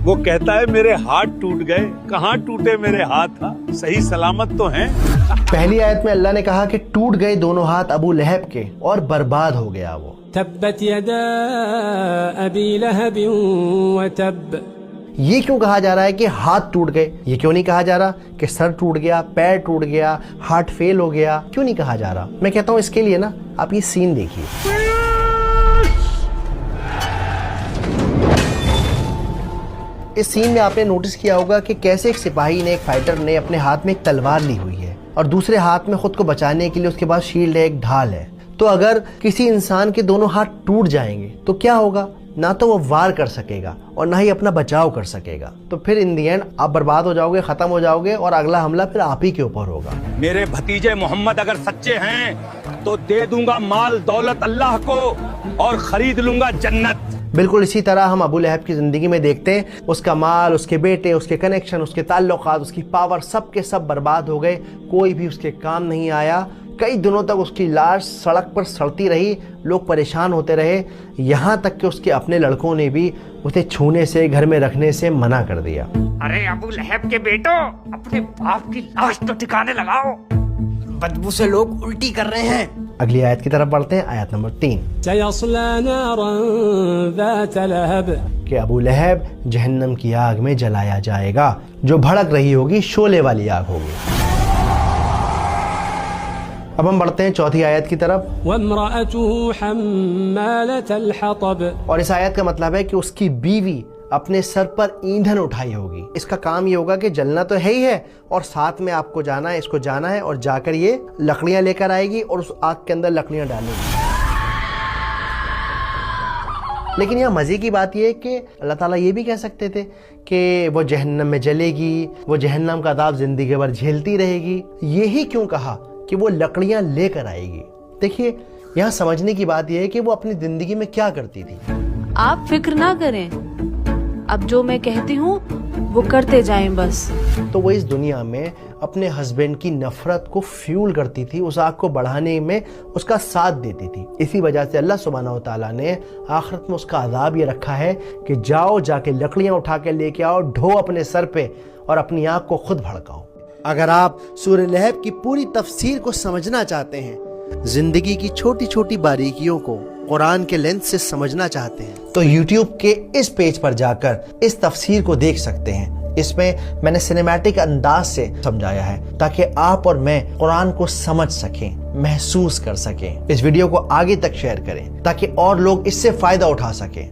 وہ کہتا ہے میرے ہاتھ ٹوٹ گئے, کہاں ٹوٹے میرے ہاتھ, صحیح سلامت تو ہیں. پہلی آیت میں اللہ نے کہا کہ ٹوٹ گئے دونوں ہاتھ ابو لہب کے اور برباد ہو گیا وہ. تبت یدا ابی لہب وتب. یہ کیوں کہا جا رہا ہے کہ ہاتھ ٹوٹ گئے؟ یہ کیوں نہیں کہا جا رہا کہ سر ٹوٹ گیا, پیر ٹوٹ گیا, ہارٹ فیل ہو گیا؟ کیوں نہیں کہا جا رہا؟ میں کہتا ہوں اس کے لیے نا آپ یہ سین دیکھیے. اس سین میں آپ نے نوٹس کیا ہوگا کہ کیسے ایک سپاہی نے, ایک فائٹر نے اپنے ہاتھ میں ایک تلوار لی ہوئی ہے اور دوسرے ہاتھ میں خود کو بچانے کے لیے اس کے پاس شیلڈ ہے, ایک ڈھال ہے. تو اگر کسی انسان کے دونوں ہاتھ ٹوٹ جائیں گے تو کیا ہوگا؟ نہ تو وہ وار کر سکے گا اور نہ ہی اپنا بچاؤ کر سکے گا. تو پھر ان دی اینڈ آپ برباد ہو جاؤ گے, ختم ہو جاؤ گے اور اگلا حملہ پھر آپ ہی کے اوپر ہوگا. میرے بھتیجے محمد اگر سچے ہیں تو دے دوں گا مال دولت اللہ کو اور خرید لوں گا جنت. بالکل اسی طرح ہم ابو لہب کی زندگی میں دیکھتے ہیں, اس کا مال, اس کے بیٹے, اس کے کنیکشن, اس کے تعلقات, اس کی پاور, سب کے سب برباد ہو گئے. کوئی بھی اس کے کام نہیں آیا. کئی دنوں تک اس کی لاش سڑک پر سڑتی رہی, لوگ پریشان ہوتے رہے, یہاں تک کہ اس کے اپنے لڑکوں نے بھی اسے چھونے سے, گھر میں رکھنے سے منع کر دیا. ارے ابو لہب کے بیٹو, اپنے باپ کی لاش تو ٹھکانے لگاؤ, بدبو سے لوگ الٹی کر رہے ہیں. اگلی آیت کی طرف بڑھتے ہیں, آیت نمبر 3. سيصلى نارا ذات لهب. کہ ابو لہب جہنم کی آگ میں جلایا جائے گا جو بھڑک رہی ہوگی, شعلے والی آگ ہوگی. اب ہم بڑھتے ہیں چوتھی آیت کی طرف. وامرأته حمالة الحطب. اور اس آیت کا مطلب ہے کہ اس کی بیوی اپنے سر پر ایندھن اٹھائی ہوگی. اس کا کام یہ ہوگا کہ جلنا تو ہے ہی ہے اور ساتھ میں آپ کو جانا ہے, اس کو جانا ہے اور جا کر یہ لکڑیاں لے کر آئے گی اور اس آگ کے اندر لکڑیاں ڈالے گی. لیکن یہاں مزے کی بات یہ ہے کہ اللہ تعالیٰ یہ بھی کہہ سکتے تھے کہ وہ جہنم میں جلے گی, وہ جہنم کا عذاب زندگی بھر جھیلتی رہے گی. یہی کیوں کہا کہ وہ لکڑیاں لے کر آئے گی؟ دیکھیے یہاں سمجھنے کی بات یہ ہے کہ وہ اپنی زندگی میں کیا کرتی تھی. آپ فکر نہ کریں, اب جو میں کہتی ہوں وہ کرتے جائیں بس. تو وہ اس دنیا میں اپنے ہسبینڈ کی نفرت کو فیول کرتی تھی, اس آگ کو بڑھانے میں اس کا ساتھ دیتی تھی. اسی وجہ سے اللہ سبحانہ و تعالیٰ نے آخرت میں اس کا عذاب یہ رکھا ہے کہ جاؤ, جا کے لکڑیاں اٹھا کے لے کے آؤ, ڈھو اپنے سر پہ اور اپنی آگ کو خود بھڑکاؤ. اگر آپ سورہ لہب کی پوری تفسیر کو سمجھنا چاہتے ہیں, زندگی کی چھوٹی چھوٹی باریکیوں کو قرآن کے لینس سے سمجھنا چاہتے ہیں, تو یوٹیوب کے اس پیج پر جا کر اس تفسیر کو دیکھ سکتے ہیں. اس میں نے سینیمیٹک انداز سے سمجھایا ہے تاکہ آپ اور میں قرآن کو سمجھ سکیں, محسوس کر سکیں. اس ویڈیو کو آگے تک شیئر کریں تاکہ اور لوگ اس سے فائدہ اٹھا سکیں.